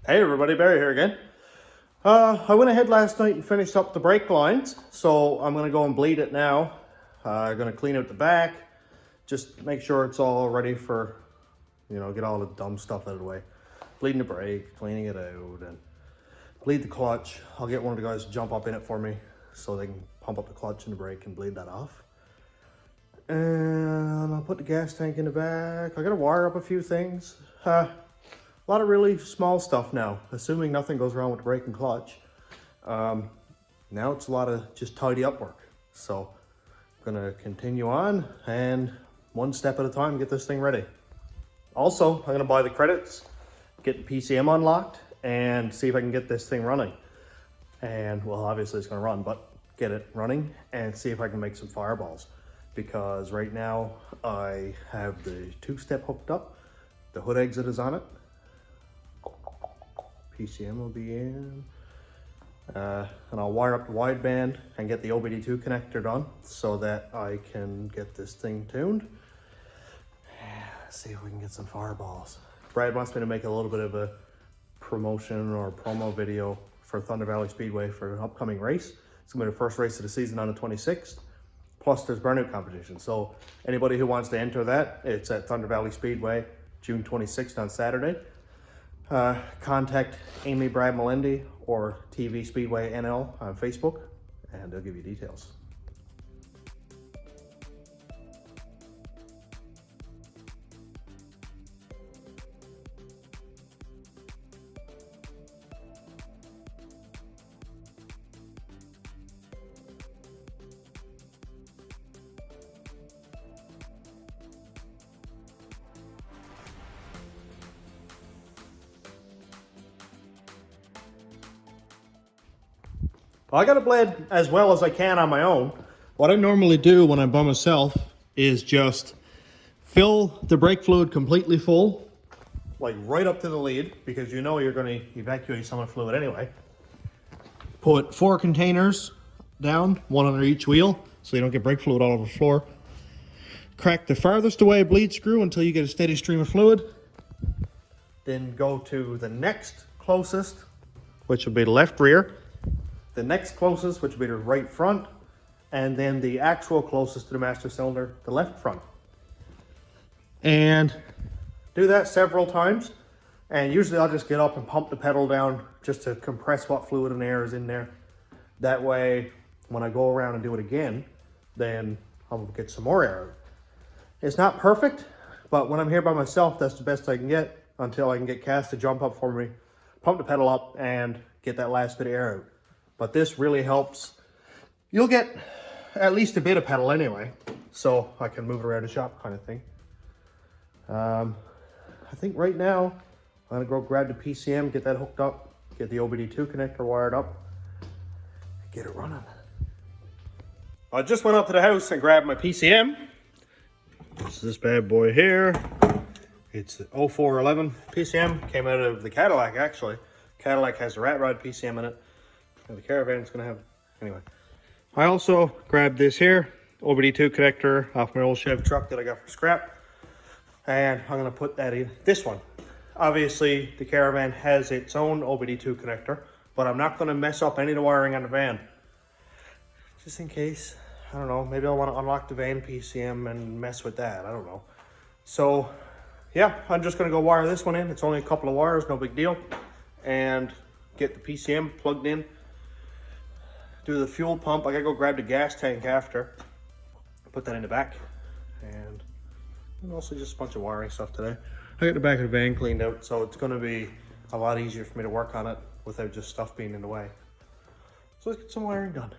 Hey everybody, Barry here again. I went ahead last night and finished up the brake lines, so I'm going to go and bleed it now. I'm going to clean out the back, just make sure it's all ready for, get all the dumb stuff out of the way. Bleeding the brake, cleaning it out, and bleed the clutch. I'll get one of the guys to jump up in it for me so they can pump up the clutch and the brake and bleed that off. And I'll put the gas tank in the back. I got to wire up a few things. A lot of really small stuff now, assuming nothing goes wrong with the brake and clutch. Now it's a lot of just tidy up work. So I'm gonna continue on and one step at a time get this thing ready. Also, I'm gonna buy the credits, get the PCM unlocked, and see if I can get this thing running. And well, obviously it's gonna run, but get it running and see if I can make some fireballs. Because right now I have the two-step hooked up, the hood exit is on it. PCM will be in, and I'll wire up the wideband and get the OBD2 connector done so that I can get this thing tuned. Let's see if we can get some fireballs. Brad wants me to make a little bit of a promotion or promo video for Thunder Valley Speedway for an upcoming race. It's gonna be the first race of the season on the 26th. Plus there's burnout competition. So anybody who wants to enter that, it's at Thunder Valley Speedway, June 26th on Saturday. Contact Amy Brad Melendi or TV Speedway NL on Facebook, and they'll give you details. Well, I got to blade as well as I can on my own. What I normally do when I'm by myself is just fill the brake fluid completely full, like right up to the lead, because you know you're going to evacuate some of the fluid anyway. Put 4 containers down, one under each wheel, so you don't get brake fluid all over the floor. Crack the farthest away bleed screw until you get a steady stream of fluid. Then go to the next closest, which will be the left rear. The next closest, which will be the right front, and then the actual closest to the master cylinder, the left front. And do that several times. And usually I'll just get up and pump the pedal down just to compress what fluid and air is in there. That way, when I go around and do it again, then I'll get some more air. It's not perfect, but when I'm here by myself, that's the best I can get until I can get Cass to jump up for me, pump the pedal up, and get that last bit of air out. But this really helps. You'll get at least a bit of pedal anyway, so I can move it around the shop kind of thing. I think right now, I'm gonna go grab the PCM, get that hooked up, get the OBD2 connector wired up, get it running. I just went up to the house and grabbed my PCM. This is this bad boy here. It's the 0411 PCM, came out of the Cadillac actually. Cadillac has the rat rod PCM in it. And the Caravan's gonna have, anyway. I also grabbed this here, OBD2 connector off my old Chevy truck that I got for scrap. And I'm gonna put that in this one. Obviously, the Caravan has its own OBD2 connector, but I'm not gonna mess up any of the wiring on the van. Just in case, I don't know, maybe I wanna unlock the van PCM and mess with that, I don't know. So, yeah, I'm just gonna go wire this one in. It's only a couple of wires, no big deal. And get the PCM plugged in. Do the fuel pump. I gotta go grab the gas tank after. Put that in the back. And also just a bunch of wiring stuff today. I got the back of the van cleaned out, so it's gonna be a lot easier for me to work on it without just stuff being in the way. So let's get some wiring done.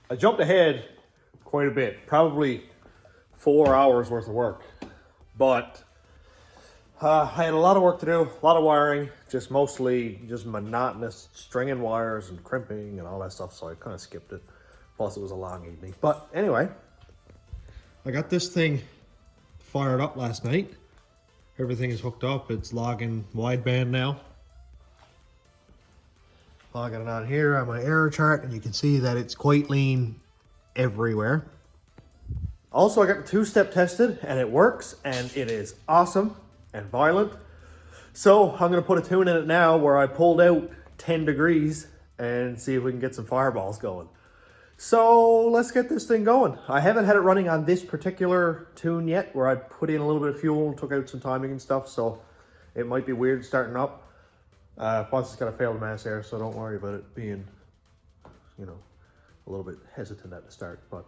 I jumped ahead quite a bit, probably 4 hours worth of work, but I had a lot of work to do, a lot of wiring, mostly monotonous stringing wires and crimping and all that stuff, so I kind of skipped it. Plus it was a long evening. But anyway, I got this thing fired up last night. Everything is hooked up. It's logging wideband now. Logging it on here on my error chart, and you can see that it's quite lean everywhere. Also, I got the two-step tested, and it works, and it is awesome and violent. So I'm going to put a tune in it now where I pulled out 10 degrees and see if we can get some fireballs going. So let's get this thing going. I haven't had it running on this particular tune yet, where I put in a little bit of fuel and took out some timing and stuff, so it might be weird starting up. Plus it's got a failed mass air, so don't worry about it being, you know, a little bit hesitant at the start, but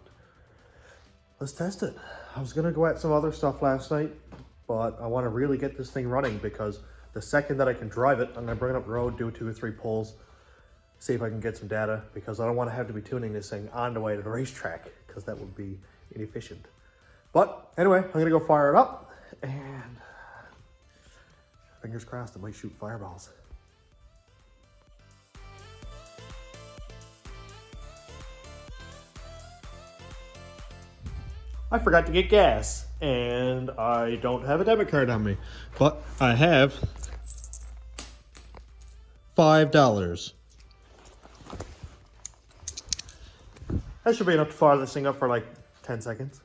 let's test it. I was gonna go at some other stuff last night, but I want to really get this thing running, because the second that I can drive it, I'm gonna bring it up the road, do 2 or 3 pulls, see if I can get some data, because I don't want to have to be tuning this thing on the way to the racetrack, because that would be inefficient. But anyway, I'm gonna go fire it up, and fingers crossed it might shoot fireballs. I forgot to get gas, and I don't have a debit card on me, but I have $5. That should be enough to fire this thing up for like 10 seconds.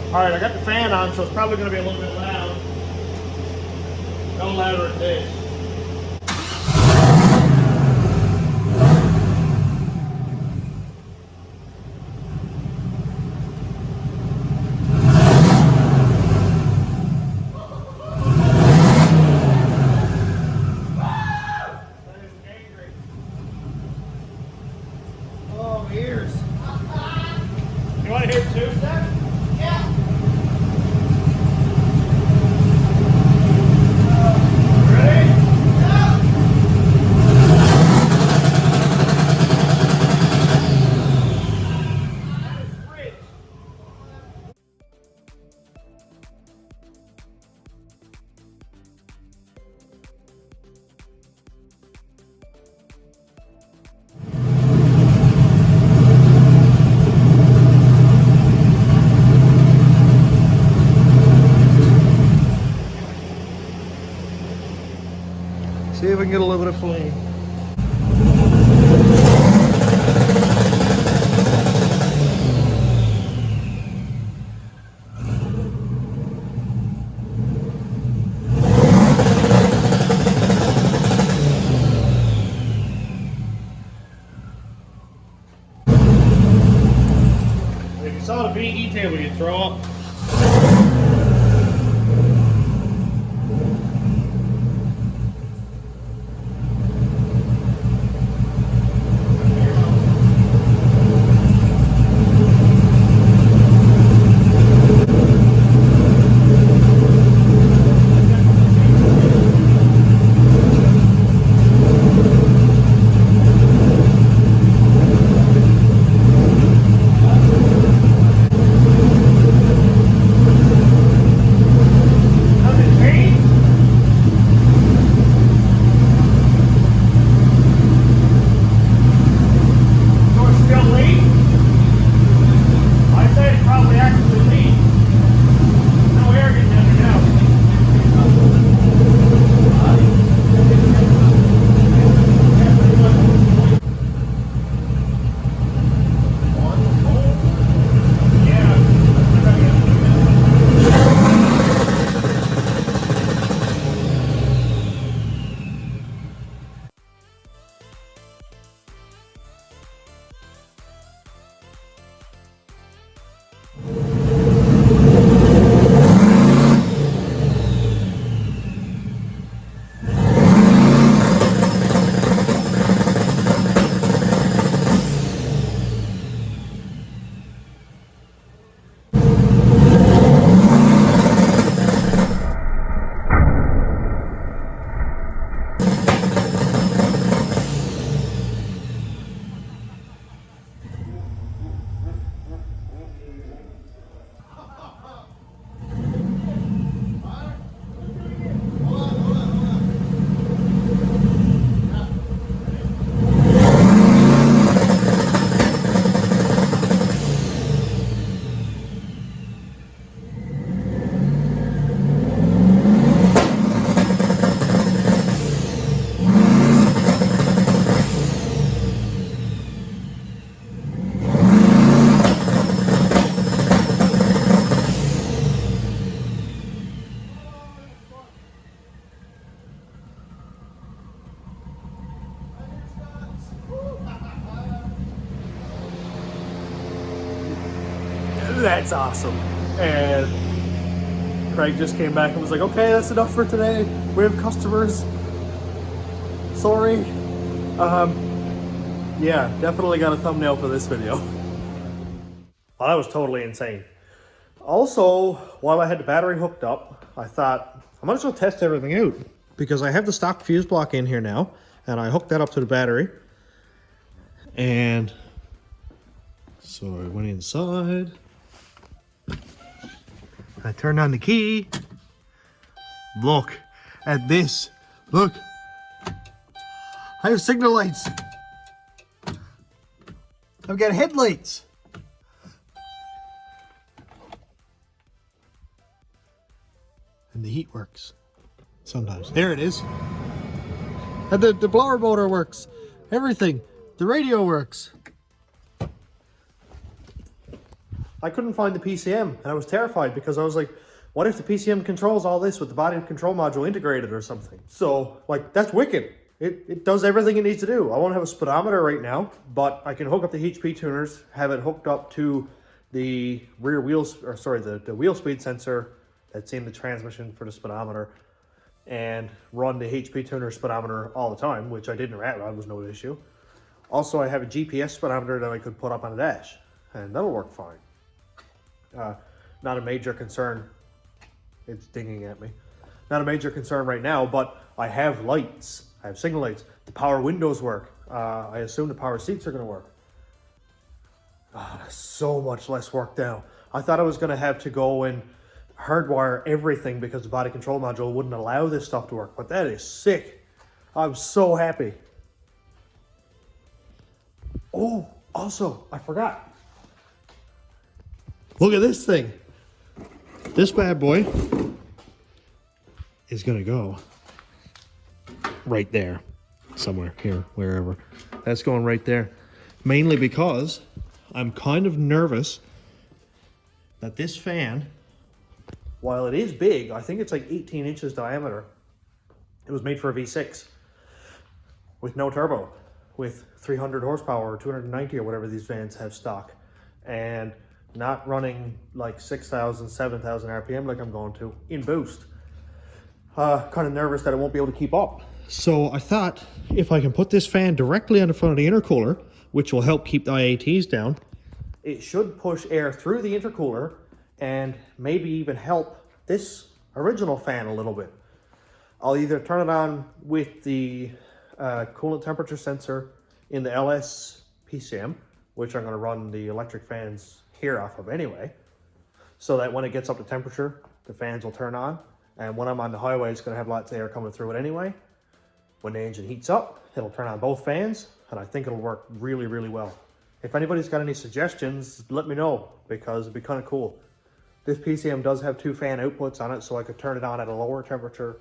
All right, I got the fan on, so it's probably gonna be a little bit loud. No louder than this. You want to hear two step? Yeah. Ready? Yeah. See if we can get a little bit of flame. If you saw the VE table, you'd throw up. That's awesome. And Craig just came back and was like, okay, that's enough for today. We have customers. Sorry. Yeah, definitely got a thumbnail for this video. Well, that was totally insane. Also, while I had the battery hooked up, I thought I might as well test everything out because I have the stock fuse block in here now, and I hooked that up to the battery. And so I went inside. I turned on the key. Look at this. Look. I have signal lights. I've got headlights. And the heat works. Sometimes. There it is. And the blower motor works. Everything. The radio works. I couldn't find the PCM, and I was terrified because I was like, what if the PCM controls all this with the body control module integrated or something? So, like, that's wicked. It does everything it needs to do. I won't have a speedometer right now, but I can hook up the HP tuners, have it hooked up to the rear wheels, or sorry, the wheel speed sensor that's in the transmission for the speedometer, and run the HP tuner speedometer all the time, which I did in Rat Rod, was no issue. Also, I have a GPS speedometer that I could put up on the dash, and that'll work fine. Not a major concern. It's dinging at me. Not a major concern right now, but I have lights. I have signal lights. The power windows work. I assume the power seats are going to work. That's so much less work now. I thought I was going to have to go and hardwire everything because the body control module wouldn't allow this stuff to work, but that is sick. I'm so happy. Oh, also, I forgot. Look at this thing. This bad boy is going to go right there. Somewhere here, wherever. That's going right there. Mainly because I'm kind of nervous that this fan, while it is big, I think it's like 18 inches diameter. It was made for a V6 with no turbo, with 300 horsepower or 290 or whatever these vans have stock, and not running like 6,000, 7,000 RPM like I'm going to in boost. Kind of nervous that I won't be able to keep up. So I thought if I can put this fan directly on the front of the intercooler, which will help keep the IATs down, it should push air through the intercooler and maybe even help this original fan a little bit. I'll either turn it on with the coolant temperature sensor in the LS PCM, which I'm going to run the electric fans here off of anyway, so that when it gets up to temperature, the fans will turn on, and when I'm on the highway, it's going to have lots of air coming through it anyway. When the engine heats up, it'll turn on both fans, and I think it'll work really, really well. If anybody's got any suggestions, let me know, because it'd be kind of cool. This PCM does have 2 fan outputs on it, so I could turn it on at a lower temperature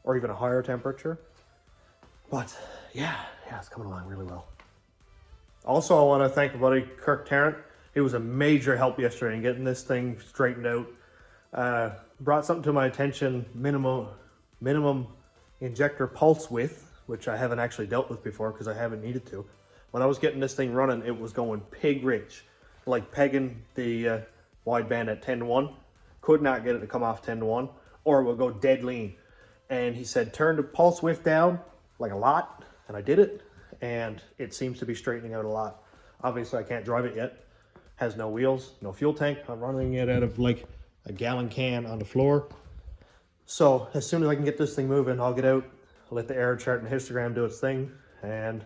or even a higher temperature. But yeah, it's coming along really well. Also, I want to thank my buddy Kirk Tarrant. He was a major help yesterday in getting this thing straightened out. Brought something to my attention, minimum injector pulse width, which I haven't actually dealt with before because I haven't needed to. When I was getting this thing running, it was going pig rich, like pegging the wideband at 10:1. Could not get it to come off 10:1, or it would go dead lean. And he said, turn the pulse width down like a lot, and I did it, and it seems to be straightening out a lot. Obviously, I can't drive it yet. Has no wheels, no fuel tank. I'm running it out of like a gallon can on the floor. So as soon as I can get this thing moving, I'll get out, let the air chart and histogram do its thing, and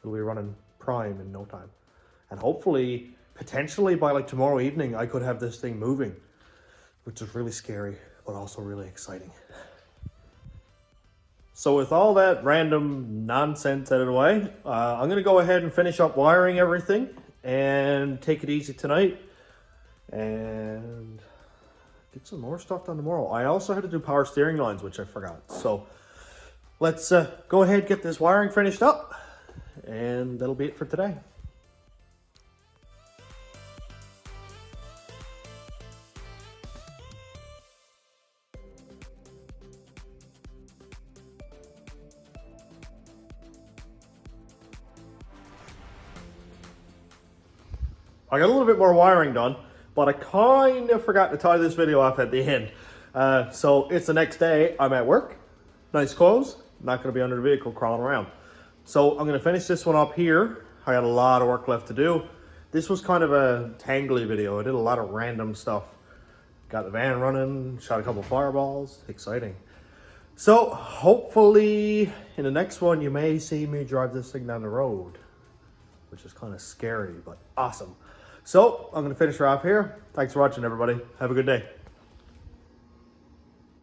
it'll be running prime in no time. And hopefully, potentially by like tomorrow evening, I could have this thing moving, which is really scary, but also really exciting. So with all that random nonsense out of the way, I'm going to go ahead and finish up wiring everything and take it easy tonight and get some more stuff done tomorrow. I also had to do power steering lines, which I forgot. So let's go ahead and get this wiring finished up, and that'll be it for today. I got a little bit more wiring done. but I kind of forgot to tie this video off at the end. So it's the next day, I'm at work, nice clothes, not gonna be under the vehicle crawling around. So I'm gonna finish this one up here. I got a lot of work left to do. This was kind of a tangly video. I did a lot of random stuff. Got the van running, shot a couple fireballs, exciting. So hopefully in the next one, you may see me drive this thing down the road, which is kind of scary, but awesome. So I'm gonna finish her off here. Thanks for watching, everybody. Have a good day.